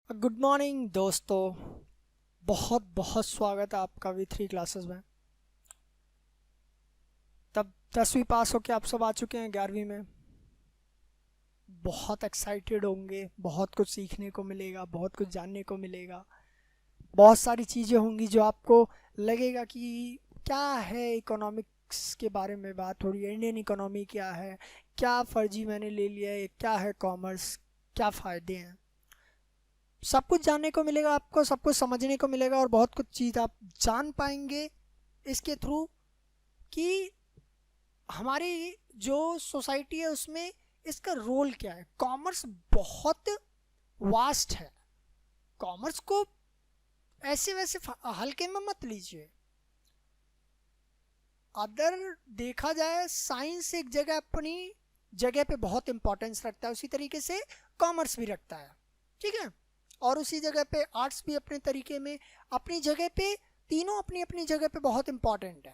Good morning दोस्तों। बहुत बहुत स्वागत है आपका V3 क्लासेस में। तब 10वीं पास होके आप सब आ चुके हैं 11वीं में। बहुत एक्साइटेड होंगे, बहुत कुछ सीखने को मिलेगा, बहुत कुछ जानने को मिलेगा। बहुत सारी चीज़ें होंगी जो आपको लगेगा कि क्या है, इकोनॉमिक्स के बारे में बात हो रही है, इंडियन इकोनॉमी क्या है, क्या फर्जी मैंने ले लिया है, क्या है कॉमर्स, क्या फ़ायदे हैं। सब कुछ जानने को मिलेगा आपको, सब कुछ समझने को मिलेगा और बहुत कुछ चीज़ आप जान पाएंगे इसके थ्रू कि हमारी जो सोसाइटी है उसमें इसका रोल क्या है। कॉमर्स बहुत वास्ट है। कॉमर्स को ऐसे वैसे हल्के में मत लीजिए। अदर देखा जाए, साइंस एक जगह अपनी जगह पे बहुत इंपॉर्टेंस रखता है, उसी तरीके से कॉमर्स भी रखता है, ठीक है। और उसी जगह पे आर्ट्स भी अपने तरीके में अपनी जगह पे, तीनों अपनी अपनी जगह पे बहुत इंपॉर्टेंट है।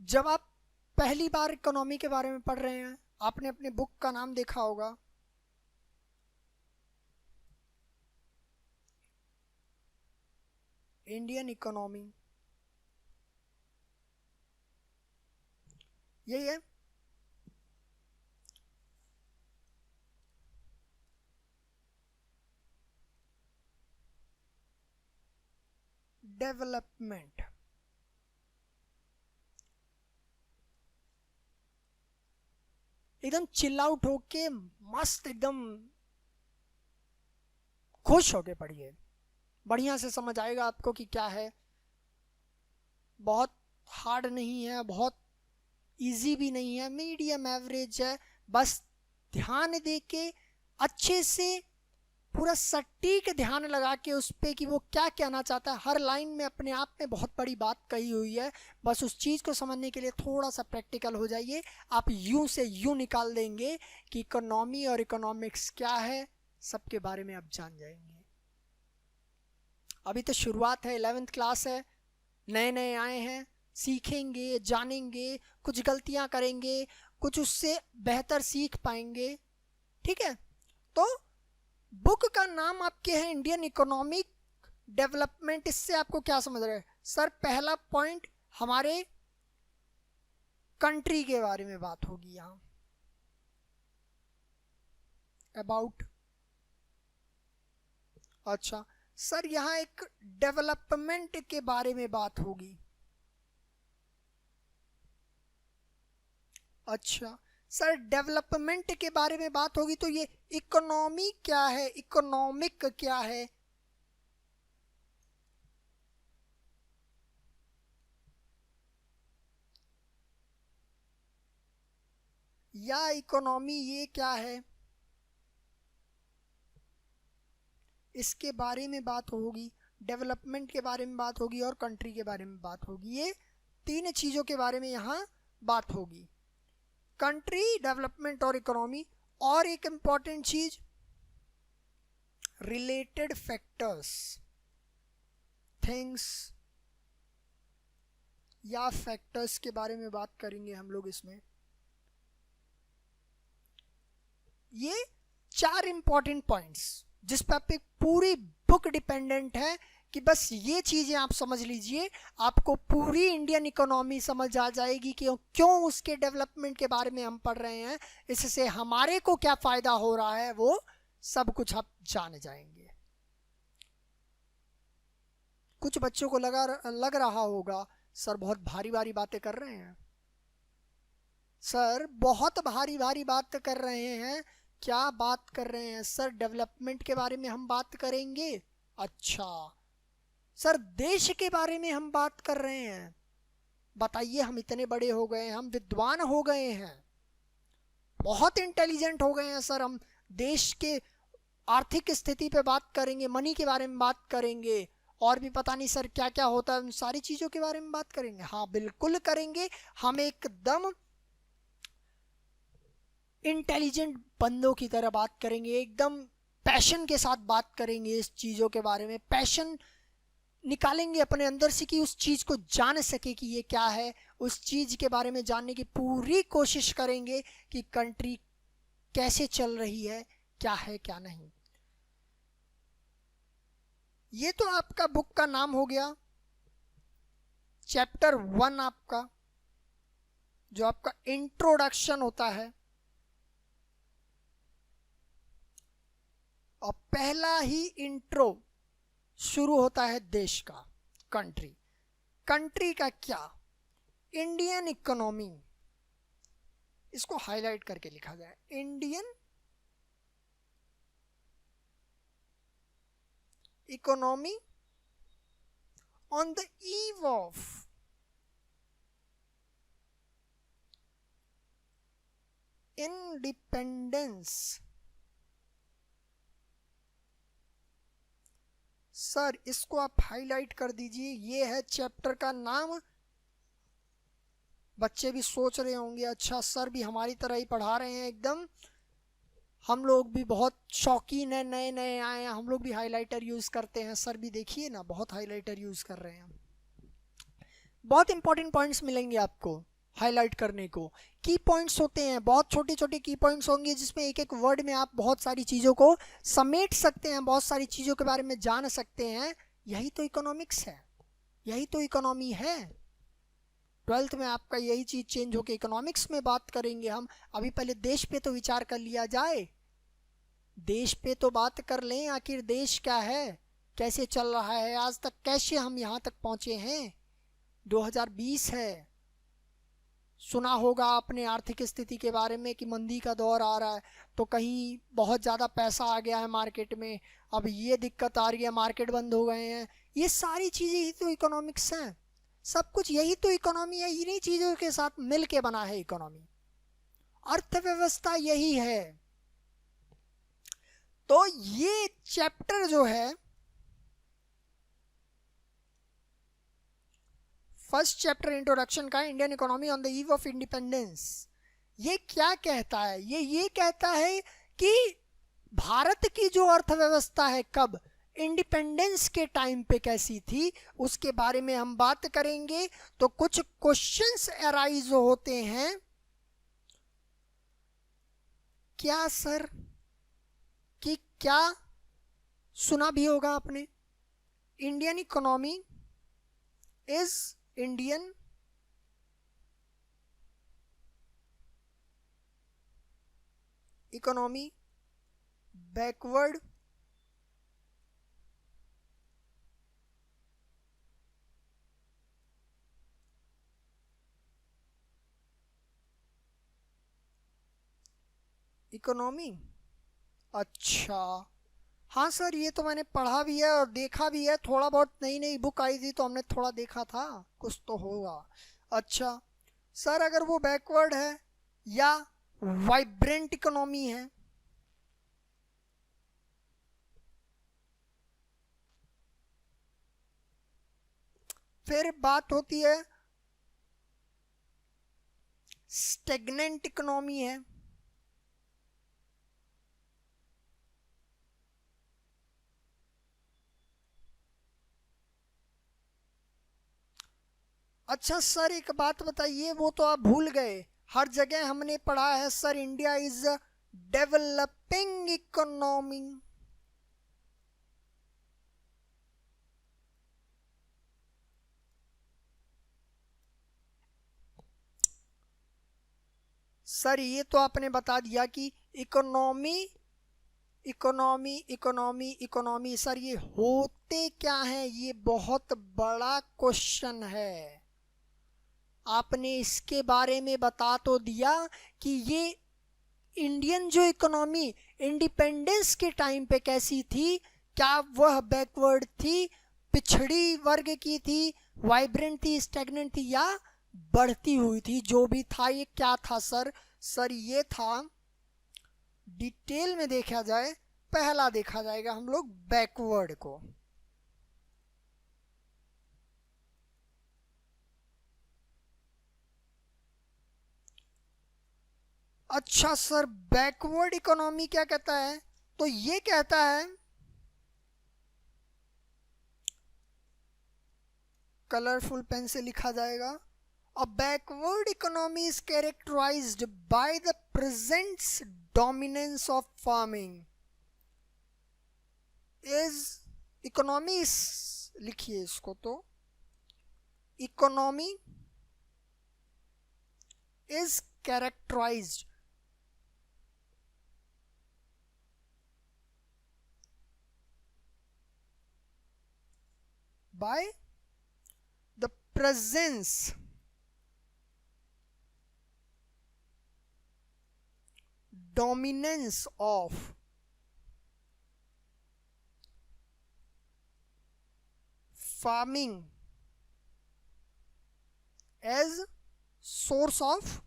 जब आप पहली बार इकोनॉमी के बारे में पढ़ रहे हैं, आपने अपने बुक का नाम देखा होगा, इंडियन इकोनॉमी, यही है। डेवलपमेंट, एकदम चिल आउट होके मस्त एकदम खुश होके पढ़िए, बढ़िया से समझ आएगा आपको कि क्या है। बहुत हार्ड नहीं है, बहुत इजी भी नहीं है, मीडियम एवरेज है। बस ध्यान दे के अच्छे से पूरा सटीक ध्यान लगा के उस पे कि वो क्या कहना चाहता है। हर लाइन में अपने आप में बहुत बड़ी बात कही हुई है। बस उस चीज़ को समझने के लिए थोड़ा सा प्रैक्टिकल हो जाइए। आप यूं से यूं निकाल देंगे कि इकोनॉमी और इकोनॉमिक्स क्या है, सबके बारे में आप जान जाएंगे। अभी तो शुरुआत है, 11th क्लास है, नए नए आए हैं, सीखेंगे, जानेंगे, कुछ गलतियां करेंगे, कुछ उससे बेहतर सीख पाएंगे, ठीक है। तो बुक का नाम आपके है इंडियन इकोनॉमिक डेवलपमेंट। इससे आपको क्या समझ रहे हैं सर? पहला पॉइंट, हमारे कंट्री के बारे में बात होगी यहाँ, अबाउट। अच्छा सर, यहाँ एक डेवलपमेंट के बारे में बात होगी। अच्छा सर, डेवलपमेंट के बारे में बात होगी तो ये इकोनॉमी क्या है, इकोनॉमिक क्या है? या इकोनॉमी ये क्या है, इसके बारे में बात होगी। डेवलपमेंट के बारे में बात होगी और कंट्री के बारे में बात होगी। ये तीन चीज़ों के बारे में यहाँ बात होगी, कंट्री, डेवलपमेंट और इकोनॉमी। और एक इंपॉर्टेंट चीज, रिलेटेड फैक्टर्स, थिंग्स या फैक्टर्स के बारे में बात करेंगे हम लोग इसमें। ये चार इंपॉर्टेंट पॉइंट्स जिस पर आप एक पूरी बुक डिपेंडेंट है कि बस ये चीजें आप समझ लीजिए, आपको पूरी इंडियन इकोनॉमी समझ आ जाएगी कि क्यों उसके डेवलपमेंट के बारे में हम पढ़ रहे हैं, इससे हमारे को क्या फायदा हो रहा है, वो सब कुछ आप जान जाएंगे। कुछ बच्चों को लग रहा होगा सर बहुत भारी भारी बातें कर रहे हैं, सर बहुत भारी भारी बात कर रहे हैं। क्या बात कर रहे हैं सर? डेवलपमेंट के बारे में हम बात करेंगे। अच्छा सर, देश के बारे में हम बात कर रहे हैं। बताइए, हम इतने बड़े हो गए हैं, हम विद्वान हो गए हैं, बहुत इंटेलिजेंट हो गए हैं सर, हम देश के आर्थिक स्थिति पे बात करेंगे, मनी के बारे में बात करेंगे, और भी पता नहीं सर क्या क्या होता है, उन सारी चीज़ों के बारे में बात करेंगे। हाँ बिल्कुल करेंगे। हम एकदम इंटेलिजेंट बंदों की तरह बात करेंगे, एकदम पैशन के साथ बात करेंगे इस चीज़ों के बारे में। पैशन निकालेंगे अपने अंदर से कि उस चीज़ को जान सके कि ये क्या है, उस चीज़ के बारे में जानने की पूरी कोशिश करेंगे कि कंट्री कैसे चल रही है क्या नहीं। ये तो आपका बुक का नाम हो गया, चैप्टर 1 आपका, जो आपका इंट्रोडक्शन होता है। और पहला ही इंट्रो शुरू होता है देश का, कंट्री। कंट्री का क्या? इंडियन इकोनॉमी, इसको हाईलाइट करके लिखा जाए, Indian economy on the eve of independence. Sir इसको आप हाईलाइट कर दीजिए, ये है चैप्टर का नाम। बच्चे भी सोच रहे होंगे अच्छा सर भी हमारी तरह ही पढ़ा रहे हैं एकदम, हम लोग भी बहुत शौकीन है, नए नए आए हैं, हम लोग भी हाइलाइटर यूज़ करते हैं। सर भी देखिए ना बहुत हाइलाइटर यूज़ कर रहे हैं। बहुत इंपॉर्टेंट पॉइंट्स मिलेंगे आपको हाईलाइट करने को। की पॉइंट्स होते हैं, बहुत छोटे छोटे की पॉइंट्स होंगे जिसमें एक एक वर्ड में आप बहुत सारी चीज़ों को समेट सकते हैं, बहुत सारी चीज़ों के बारे में जान सकते हैं। यही तो इकोनॉमिक्स है, यही तो इकोनॉमी है। 12th में आपका यही चीज़ चेंज होकर इकोनॉमिक्स में बात करेंगे हम। अभी पहले देश पे तो विचार कर लिया जाए, देश पे तो बात कर लें, आखिर देश क्या है, कैसे चल रहा है, आज तक कैसे हम यहाँ तक पहुँचे हैं। 2020 है, सुना होगा आपने आर्थिक स्थिति के बारे में कि मंदी का दौर आ रहा है, तो कहीं बहुत ज़्यादा पैसा आ गया है मार्केट में, अब ये दिक्कत आ रही है, मार्केट बंद हो गए हैं। ये सारी चीज़ें ही तो इकोनॉमिक्स हैं, सब कुछ यही तो इकोनॉमी है, इन्हीं चीज़ों के साथ मिल के बना है इकोनॉमी, अर्थव्यवस्था यही है। तो ये चैप्टर जो है, फर्स्ट चैप्टर इंट्रोडक्शन का, Indian economy on the eve of independence, ये क्या कहता है? ये कहता है कि भारत की जो अर्थव्यवस्था है कब इंडिपेंडेंस के टाइम पे कैसी थी, उसके बारे में हम बात करेंगे। तो कुछ क्वेश्चंस अराइज होते हैं। क्या सर कि क्या सुना भी होगा आपने, Indian economy is Indian economy backward economy. अच्छा हाँ सर, ये तो मैंने पढ़ा भी है और देखा भी है, थोड़ा बहुत नई नई बुक आई थी तो हमने थोड़ा देखा था, कुछ तो होगा। अच्छा सर, अगर वो बैकवर्ड है या वाइब्रेंट इकोनॉमी है, फिर बात होती है स्टेगनेंट इकोनॉमी है। अच्छा सर एक बात बताइए, वो तो आप भूल गए, हर जगह हमने पढ़ा है sir India is developing economy. Sir ये तो आपने बता दिया कि economy economy economy economy, sir ये होते क्या है? ये बहुत बड़ा क्वेश्चन है। आपने इसके बारे में बता तो दिया कि ये इंडियन जो इकोनॉमी इंडिपेंडेंस के टाइम पे कैसी थी, क्या वह बैकवर्ड थी, पिछड़ी वर्ग की थी, वाइब्रेंट थी, स्टैग्नेंट थी, या बढ़ती हुई थी? जो भी था ये क्या था सर? सर ये था, डिटेल में देखा जाए, पहला देखा जाएगा हम लोग बैकवर्ड को। अच्छा सर, बैकवर्ड इकोनॉमी क्या कहता है? तो ये कहता है, कलरफुल पेन से लिखा जाएगा, A backward economy is characterized by the present dominance of farming. Is economy, लिखिए इसको तो, economy is characterized by the presence dominance of farming as source of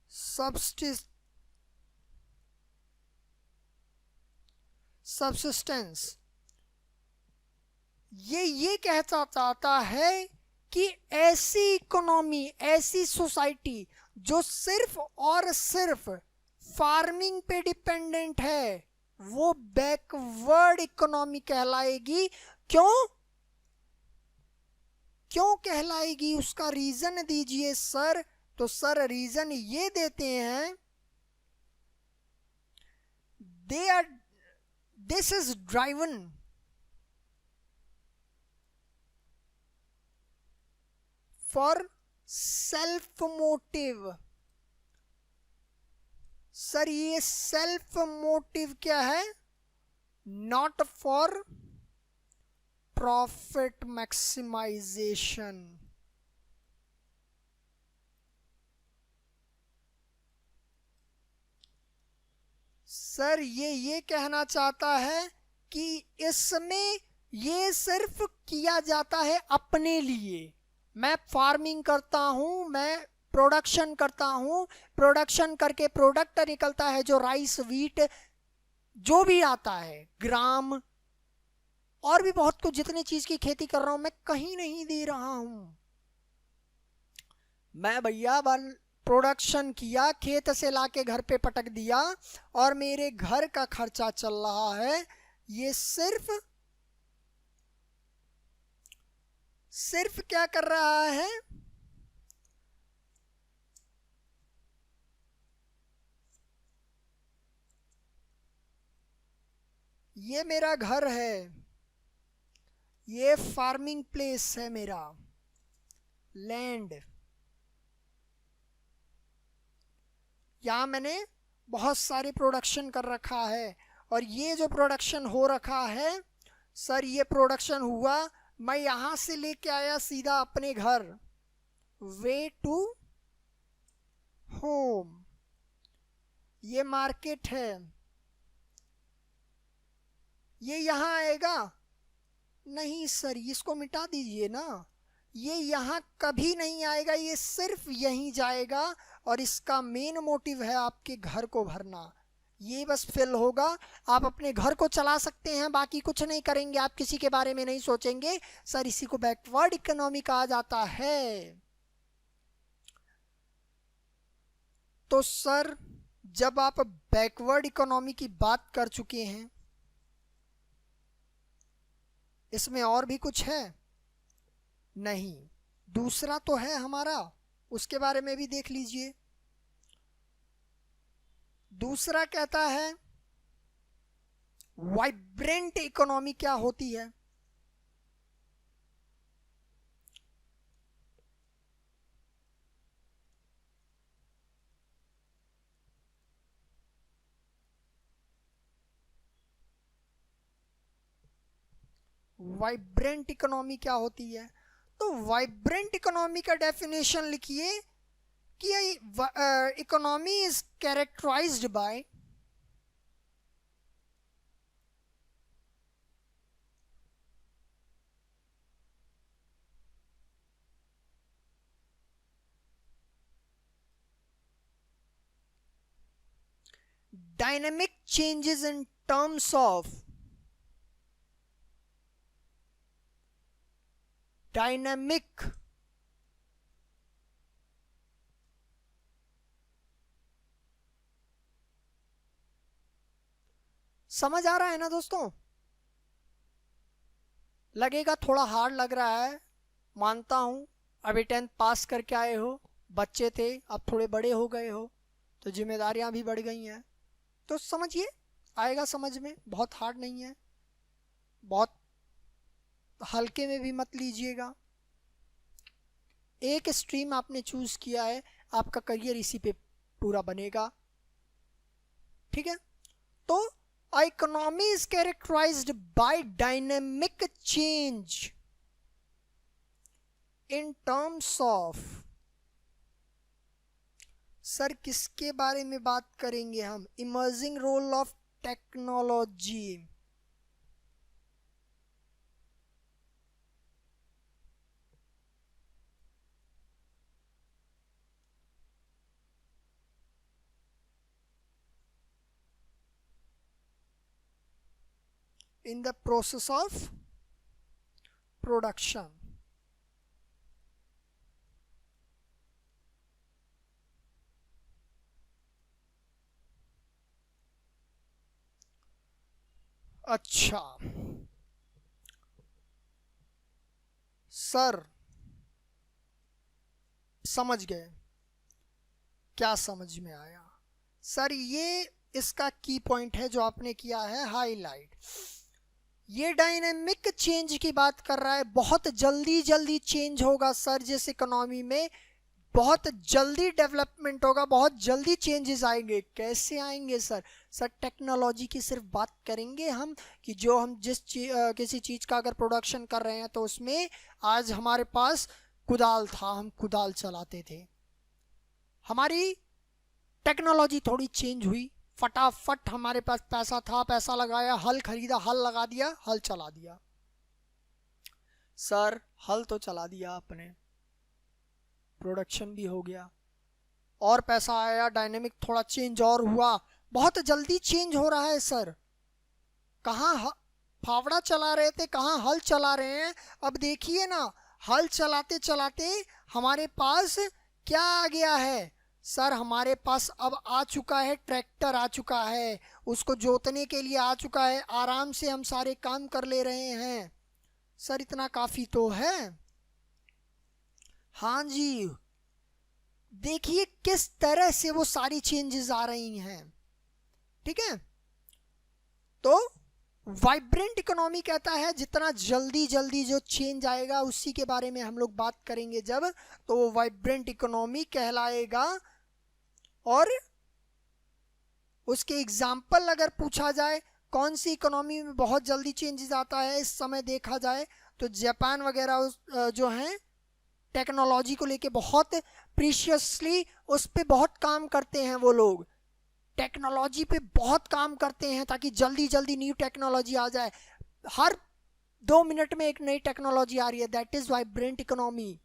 subsistence. ये कहता चाहता है कि ऐसी इकोनॉमी, ऐसी सोसाइटी जो सिर्फ और सिर्फ फार्मिंग पे डिपेंडेंट है, वो बैकवर्ड इकोनॉमी कहलाएगी। क्यों क्यों कहलाएगी? उसका रीजन दीजिए सर। तो सर रीजन ये देते हैं, this is driven for self motive. Sir ये सेल्फ मोटिव क्या है? Not for profit maximisation. Sir ये कहना चाहता है कि इसमें ये सिर्फ किया जाता है अपने लिए। मैं फार्मिंग करता हूं, मैं प्रोडक्शन करता हूं, प्रोडक्शन करके प्रोडक्ट निकलता है जो राइस, व्हीट, जो भी आता है, ग्राम और भी बहुत कुछ, जितनी चीज की खेती कर रहा हूं मैं कहीं नहीं दे रहा हूं। मैं भैया प्रोडक्शन किया, खेत से लाके घर पे पटक दिया और मेरे घर का खर्चा चल रहा है। ये सिर्फ क्या कर रहा है? ये मेरा घर है, ये फार्मिंग प्लेस है, मेरा लैंड। यहाँ मैंने बहुत सारी प्रोडक्शन कर रखा है और ये जो प्रोडक्शन हो रखा है सर, ये प्रोडक्शन हुआ, मैं यहाँ से लेके आया सीधा अपने घर, वे टू होम। ये मार्केट है, ये यहाँ आएगा नहीं सर, इसको मिटा दीजिए ना। ये यहाँ कभी नहीं आएगा, ये सिर्फ यहीं जाएगा और इसका मेन मोटिव है आपके घर को भरना। ये बस फिल होगा, आप अपने घर को चला सकते हैं, बाकी कुछ नहीं करेंगे, आप किसी के बारे में नहीं सोचेंगे। सर इसी को बैकवर्ड इकोनॉमी कहा जाता है। तो सर जब आप बैकवर्ड इकोनॉमी की बात कर चुके हैं, इसमें और भी कुछ है? नहीं, दूसरा तो है हमारा, उसके बारे में भी देख लीजिए। दूसरा कहता है वाइब्रेंट इकोनॉमी क्या होती है? वाइब्रेंट इकोनॉमी क्या होती है? तो वाइब्रेंट इकोनॉमी का डेफिनेशन लिखिए कि economy is characterised by dynamic changes in terms of dynamic समझ आ रहा है ना दोस्तों? लगेगा थोड़ा हार्ड लग रहा है, मानता हूँ अभी 10th पास करके आए हो, बच्चे थे, अब थोड़े बड़े हो गए हो, तो जिम्मेदारियां भी बढ़ गई हैं, तो समझिए, आएगा समझ में, बहुत हार्ड नहीं है, बहुत हल्के में भी मत लीजिएगा। एक स्ट्रीम आपने चूज किया है, आपका करियर इसी पे पूरा बनेगा, ठीक है। तो economy is characterised by dynamic change in terms of, sir किसके बारे में बात करेंगे हम, emerging role of technology, in the process of production। अच्छा सर, समझ गए, क्या समझ में आया सर? ये इसका की पॉइंट है जो आपने किया है हाईलाइट। ये डायनेमिक चेंज की बात कर रहा है, बहुत जल्दी जल्दी चेंज होगा सर, जिस इकोनॉमी में बहुत जल्दी डेवलपमेंट होगा, बहुत जल्दी चेंजेस आएंगे। कैसे आएंगे सर? सर टेक्नोलॉजी की सिर्फ बात करेंगे हम, कि जो हम किसी चीज़ का अगर प्रोडक्शन कर रहे हैं, तो उसमें आज हमारे पास कुदाल था, हम कुदाल चलाते थे, हमारी टेक्नोलॉजी थोड़ी चेंज हुई, फटाफट हमारे पास पैसा था, पैसा लगाया, हल खरीदा, हल लगा दिया, हल चला दिया। सर हल तो चला दिया आपने, प्रोडक्शन भी हो गया, और पैसा आया, डायनेमिक थोड़ा चेंज और हुआ, बहुत जल्दी चेंज हो रहा है सर। कहाँ फावड़ा चला रहे थे, कहाँ हल चला रहे हैं। अब देखिए ना, हल चलाते चलाते हमारे पास क्या आ गया है सर? हमारे पास अब आ चुका है ट्रैक्टर, आ चुका है, उसको जोतने के लिए आ चुका है, आराम से हम सारे काम कर ले रहे हैं सर, इतना काफी तो है। हाँ जी, देखिए किस तरह से वो सारी चेंजेस आ रही हैं, ठीक है। तो वाइब्रेंट इकोनॉमी कहता है जितना जल्दी जल्दी जो चेंज आएगा, उसी के बारे में हम लोग बात करेंगे जब, तो वो वाइब्रेंट इकोनॉमी कहलाएगा। और उसके एग्जाम्पल अगर पूछा जाए, कौन सी इकोनॉमी में बहुत जल्दी चेंजेस आता है इस समय देखा जाए, तो जापान वगैरह जो हैं, टेक्नोलॉजी को लेके बहुत प्रीशियसली उस पर बहुत काम करते हैं, वो लोग टेक्नोलॉजी पे बहुत काम करते हैं, ताकि जल्दी जल्दी न्यू टेक्नोलॉजी आ जाए। हर 2 मिनट में एक नई टेक्नोलॉजी आ रही है, that is vibrant economy.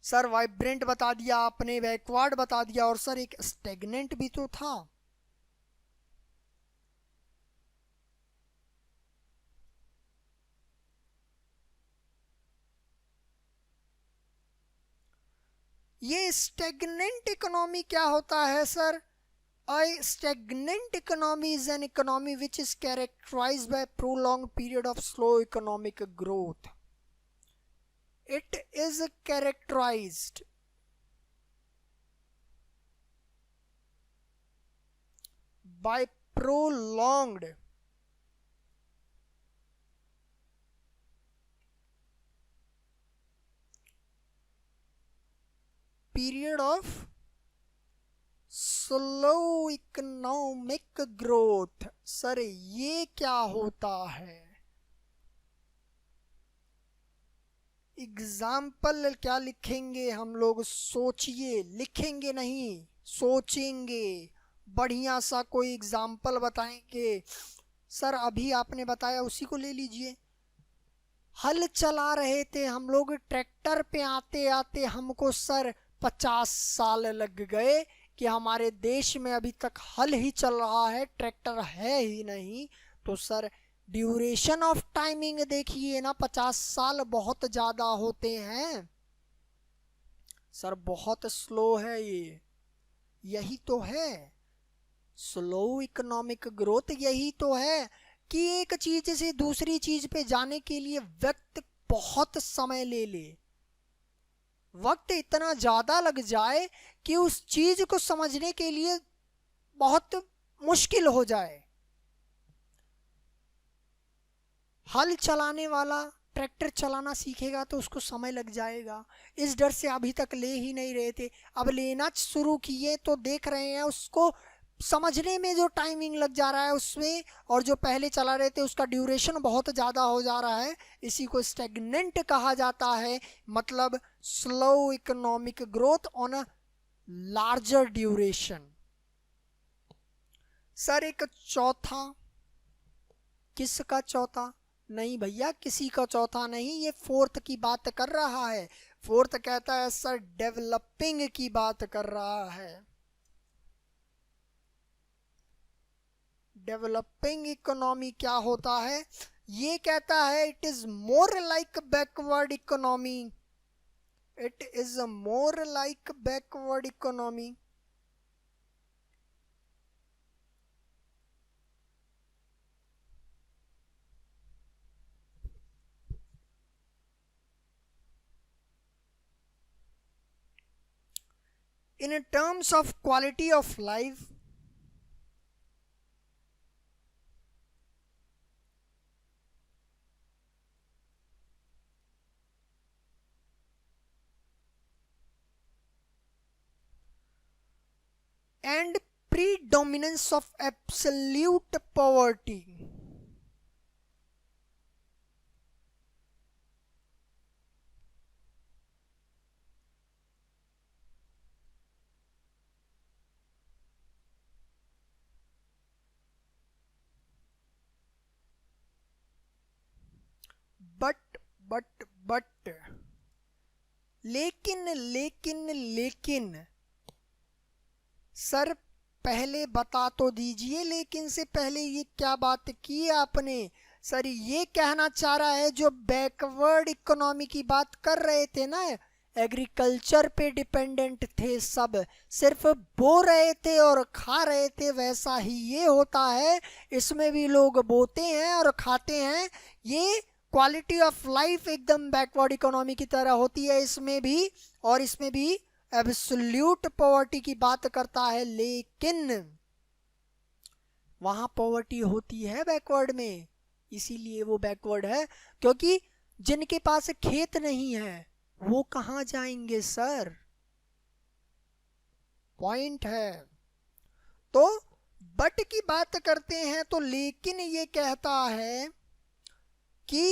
Sir vibrant बता दिया आपने, बैकवर्ड बता दिया, और सर एक स्टेगनेंट भी तो था। ये स्टेगनेंट इकोनॉमी क्या होता है sir? A stagnant economy is an economy which is characterized by a prolonged period of slow economic growth. It is characterized by prolonged period of slow economic growth. Sir ये क्या होता है? Example क्या लिखेंगे हम लोग? सोचिए, लिखेंगे नहीं, सोचेंगे, बढ़िया सा कोई एग्जाम्पल बताएंगे। सर अभी आपने बताया उसी को ले लीजिए, हल चला रहे थे हम लोग, ट्रैक्टर पे आते आते हमको सर 50 साल लग गए, कि हमारे देश में अभी तक हल ही चल रहा है, ट्रैक्टर है ही नहीं। तो सर ड्यूरेशन ऑफ टाइमिंग देखिए ना, 50 साल बहुत ज़्यादा होते हैं सर, बहुत स्लो है ये। यही तो है स्लो इकोनॉमिक ग्रोथ, यही तो है कि एक चीज से दूसरी चीज पे जाने के लिए वक्त बहुत समय ले ले, वक्त इतना ज़्यादा लग जाए कि उस चीज़ को समझने के लिए बहुत मुश्किल हो जाए। हल चलाने वाला ट्रैक्टर चलाना सीखेगा तो उसको समय लग जाएगा। इस डर से अभी तक ले ही नहीं रहे थे, अब लेना शुरू किए तो देख रहे हैं उसको समझने में जो टाइमिंग लग जा रहा है उसमें, और जो पहले चला रहे थे उसका ड्यूरेशन बहुत ज़्यादा हो जा रहा है। इसी को स्टैग्नेंट कहा जाता है, मतलब slow economic growth on a larger duration. Sir एक चौथा, किसका चौथा? नहीं भैया, किसी का चौथा नहीं, ये फोर्थ की बात कर रहा है। फोर्थ कहता है सर डेवलपिंग की बात कर रहा है। डेवलपिंग इकोनॉमी क्या होता है? ये कहता है it is more like backward economy, it is more like backward economy. In terms of quality of life, and predominance of absolute poverty, but लेकिन सर पहले बता तो दीजिए, लेकिन से पहले ये क्या बात की आपने? सर ये कहना चाह रहा है जो बैकवर्ड इकोनॉमी की बात कर रहे थे ना, एग्रीकल्चर पे डिपेंडेंट थे, सब सिर्फ बो रहे थे और खा रहे थे, वैसा ही ये होता है। इसमें भी लोग बोते हैं और खाते हैं। ये क्वालिटी ऑफ लाइफ एकदम बैकवर्ड इकोनॉमी की तरह होती है इसमें भी, और इसमें भी एब्सोल्यूट पॉवर्टी की बात करता है, लेकिन वहां पॉवर्टी होती है बैकवर्ड में, इसीलिए वो बैकवर्ड है। क्योंकि जिनके पास खेत नहीं है वो कहां जाएंगे सर, पॉइंट है। तो बट की बात करते हैं तो लेकिन ये कहता है कि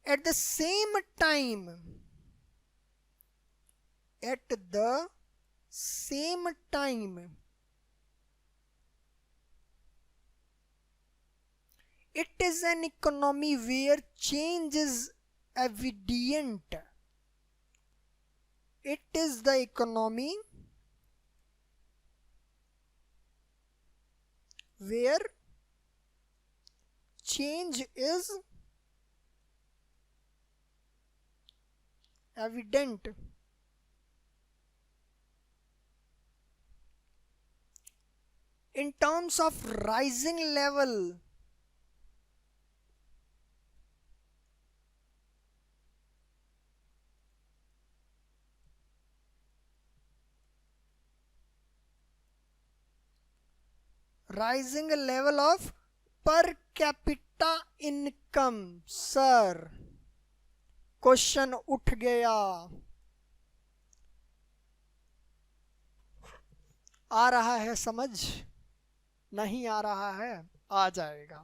at the same time, at the same time, it is an economy where change is evident. It is the economy where change is evident. In terms of rising level, rising level of per capita income, sir question उठ गया। आ रहा है समझ? नहीं आ रहा है? आ जाएगा,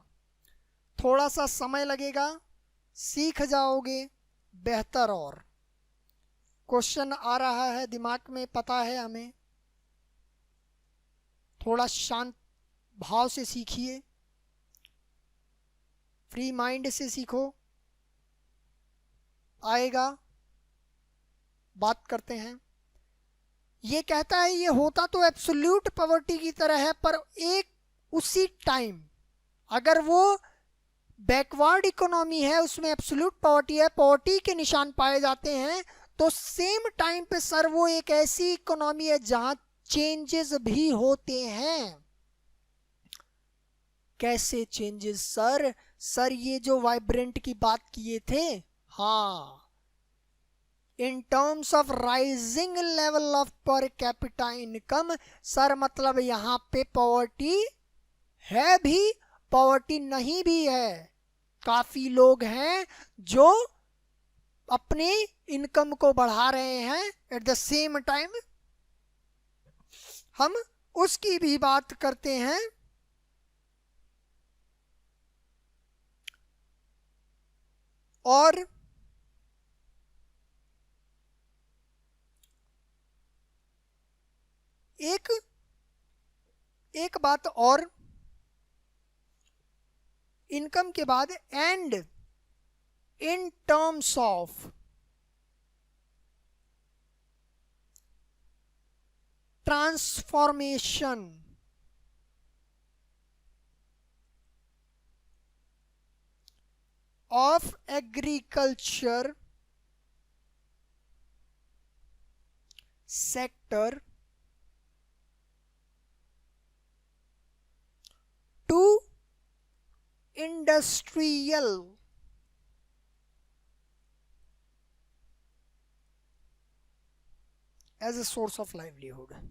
थोड़ा सा समय लगेगा, सीख जाओगे बेहतर। और क्वेश्चन आ रहा है दिमाग में, पता है हमें, थोड़ा शांत भाव से सीखिए, फ्री माइंड से सीखो, आएगा। बात करते हैं। ये कहता है ये होता तो एब्सोल्यूट पॉवर्टी की तरह है, पर एक उसी टाइम अगर वो बैकवर्ड इकोनॉमी है, उसमें एब्सोल्यूट पॉवर्टी है, पॉवर्टी के निशान पाए जाते हैं, तो सेम टाइम पे सर वो एक ऐसी इकोनॉमी है जहां चेंजेस भी होते हैं। कैसे चेंजेस सर? सर ये जो वाइब्रेंट की बात किए थे हाँ, इन terms of rising level of per capita income. Sir मतलब यहाँ पे पॉवर्टी है भी, पॉवर्टी नहीं भी है। काफी लोग हैं जो अपने इनकम को बढ़ा रहे हैं, एट द सेम टाइम हम उसकी भी बात करते हैं। और एक एक बात और इनकम के बाद, and in terms of transformation of agriculture sector to industrial as a source of livelihood।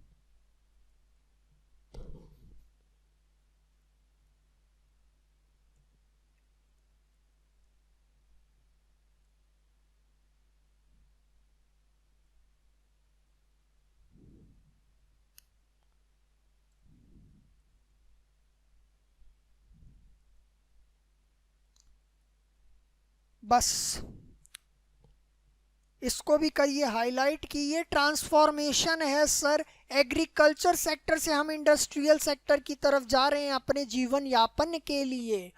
बस इसको भी करिए हाईलाइट कि ये ट्रांसफॉर्मेशन है सर। एग्रीकल्चर सेक्टर से हम इंडस्ट्रियल सेक्टर की तरफ जा रहे हैं अपने जीवन यापन के लिए।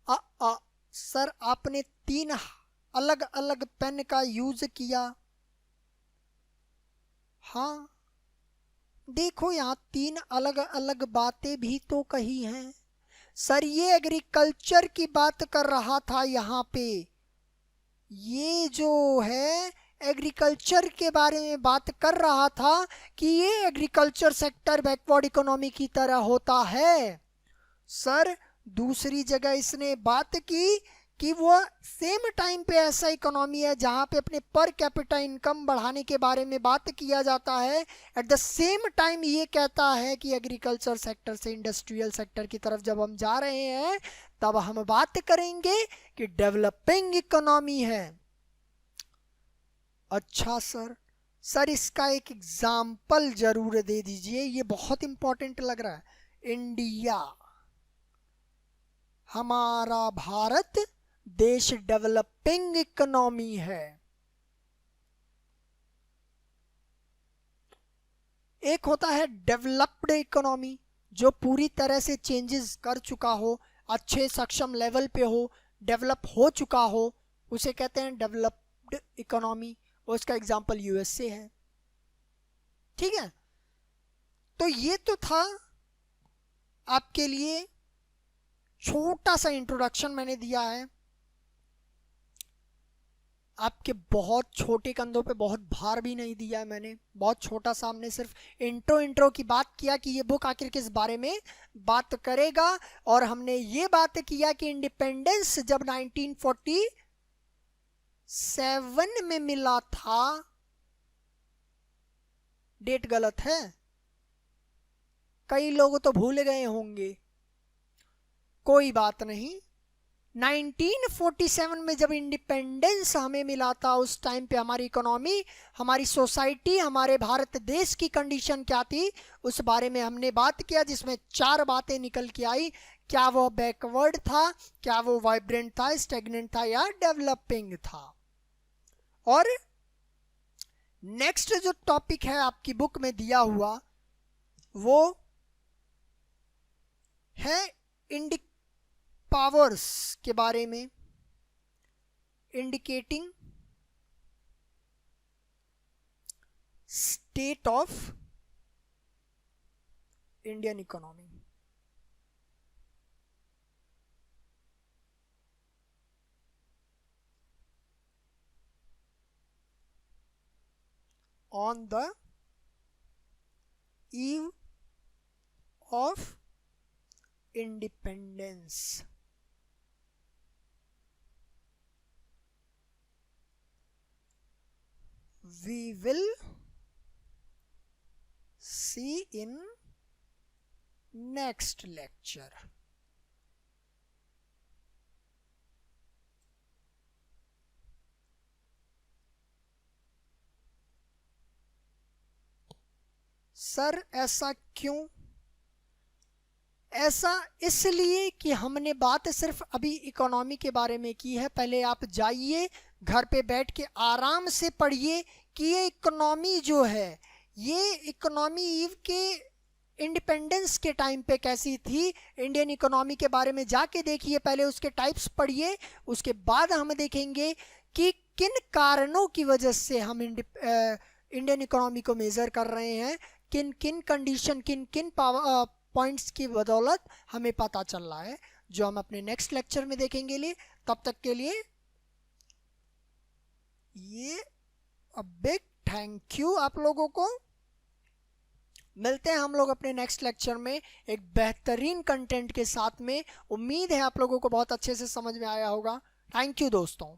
अ, अ, सर आपने 3 अलग अलग पेन का यूज किया। हाँ देखो यहाँ 3 अलग अलग बातें भी तो कही हैं। सर ये एग्रीकल्चर की बात कर रहा था यहाँ पे, ये जो है एग्रीकल्चर के बारे में बात कर रहा था कि ये एग्रीकल्चर सेक्टर बैकवर्ड इकोनॉमी की तरह होता है। सर दूसरी जगह इसने बात की कि वो सेम टाइम पे ऐसा इकोनॉमी है जहां पे अपने पर कैपिटा इनकम बढ़ाने के बारे में बात किया जाता है। एट द सेम टाइम ये कहता है कि एग्रीकल्चर सेक्टर से इंडस्ट्रियल सेक्टर की तरफ जब हम जा रहे हैं तब हम बात करेंगे कि डेवलपिंग इकोनॉमी है। अच्छा सर, सर इसका एक एग्जाम्पल जरूर दे दीजिए, ये बहुत इंपॉर्टेंट लग रहा है। इंडिया, हमारा भारत देश डेवलपिंग इकोनॉमी है। एक होता है डेवलप्ड इकोनॉमी जो पूरी तरह से चेंजेस कर चुका हो, अच्छे सक्षम लेवल पे हो, डेवलप हो चुका हो, उसे कहते हैं डेवलप्ड इकोनॉमी। और उसका एग्जांपल यूएसए है। ठीक है, तो ये तो था आपके लिए छोटा सा इंट्रोडक्शन मैंने दिया है। आपके बहुत छोटे कंधों पे बहुत भार भी नहीं दिया है मैंने, बहुत छोटा सा हमने सिर्फ इंट्रो की बात किया कि ये बुक आखिर किस बारे में बात करेगा। और हमने ये बात किया कि इंडिपेंडेंस जब 1947 में मिला था, डेट गलत है, कई लोग तो भूल गए होंगे, कोई बात नहीं। 1947 में जब इंडिपेंडेंस हमें मिला था उस टाइम पे हमारी इकोनॉमी, हमारी सोसाइटी, हमारे भारत देश की कंडीशन क्या थी उस बारे में हमने बात किया, जिसमें 4 बातें निकल के आई। क्या वो बैकवर्ड था, क्या वो वाइब्रेंट था, स्टेगनेंट था या डेवलपिंग था। और नेक्स्ट जो टॉपिक है आपकी बुक में दिया हुआ वो है पावर्स के बारे में, indicating state of Indian economy. On the eve of independence। we will see in next lecture. Sir ऐसा क्यों? ऐसा इसलिए कि हमने बात सिर्फ अभी इकोनॉमी के बारे में की है। पहले आप जाइए घर पे बैठ के आराम से पढ़िए कि ये इकोनॉमी जो है, ये इकोनॉमी ईव के इंडिपेंडेंस के टाइम पे कैसी थी, इंडियन इकोनॉमी के बारे में जाके देखिए, पहले उसके टाइप्स पढ़िए, उसके बाद हम देखेंगे कि किन कारणों की वजह से हम इंडियन इकोनॉमी को मेजर कर रहे हैं, किन किन कंडीशन, किन किन पॉइंट्स की बदौलत हमें पता चल रहा है, जो हम अपने नेक्स्ट लेक्चर में देखेंगे। लिए तब तक के लिए ये अ बिग थैंक यू आप लोगों को। मिलते हैं हम लोग अपने नेक्स्ट लेक्चर में एक बेहतरीन कंटेंट के साथ में। उम्मीद है आप लोगों को बहुत अच्छे से समझ में आया होगा। थैंक यू दोस्तों।